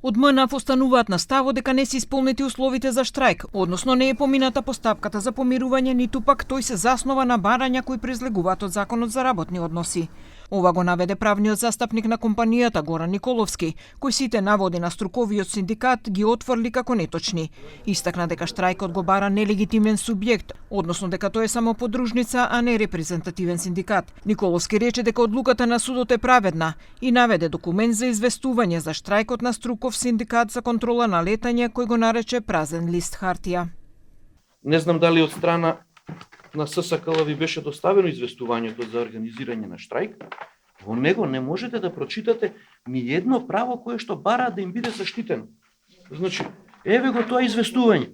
Од МНАФ остануваат на ставот дека не се исполнети условите за штрајк, односно не е помината постапката за помирување, ниту пак тој се заснова на барања кои произлегуваат од Законот за работни односи. Ова го наведе правниот застапник на компанијата Горан Николовски, кој сите наводи на струковиот синдикат ги отфрли како неточни. Истакна дека штрајкот го бара нелегитимен субјект, односно дека тој е само подружница, а не репрезентативен синдикат. Николовски рече дека одлуката на судот е праведна и наведе документ за известување за штрајкот на струков синдикат за контрола на летање кој го нарече празен лист хартија. Не знам дали од страна на ССКЛ ви беше доставено известувањето за организирање на штрајк. Во него не можете да прочитате ни едно право кое што бара да им биде заштитено. Значи, еве го тоа известување.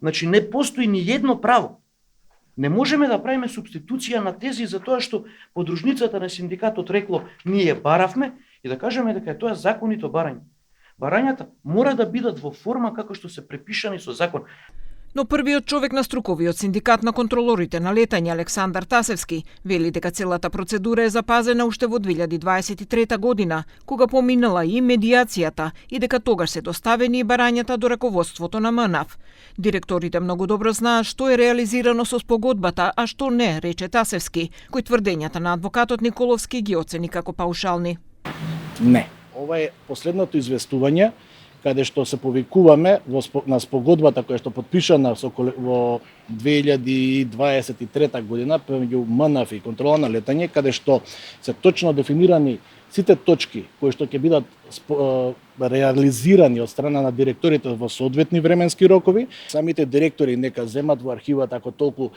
Значи, не постои ни едно право. Не можеме да правиме субституција на тези за тоа што подружницата на синдикатот рекло ние баравме и да кажеме дека е тоа законито барање. Барањата мора да бидат во форма како што се препишани со закон. Но првиот човек на струковиот синдикат на контролорите на летање Александар Тасевски вели дека целата процедура е запазена уште во 2023 година, кога поминала и медијацијата и дека тогаш се доставени и барањата до раководството на МНАФ. Директорите многу добро знаат што е реализирано со спогодбата, а што не, рече Тасевски, кој тврдењата на адвокатот Николовски ги оцени како паушални. Не. Ова е последното известување каде што се повикуваме на спогодбата која што подпишана во 2023 година помеѓу МНАФ и контрола на летање, каде што се точно дефинирани сите точки кои што ќе бидат реализирани од страна на директорите во соодветни временски рокови. Самите директори нека земат во архивата ако толку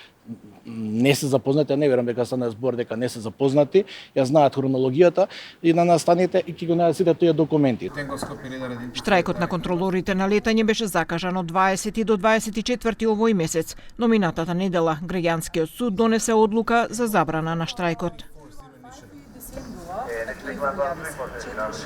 не се запознати, не верам дека стана збор дека не се запознати, ја знаат хронологијата и на настаните и ќе го најдат сите тие документи. Штрајкот на контролорите на летање беше закажан од 20 до 24 овој месец, но минатата недела граѓанскиот суд донесе одлука за забрана на штрајкот.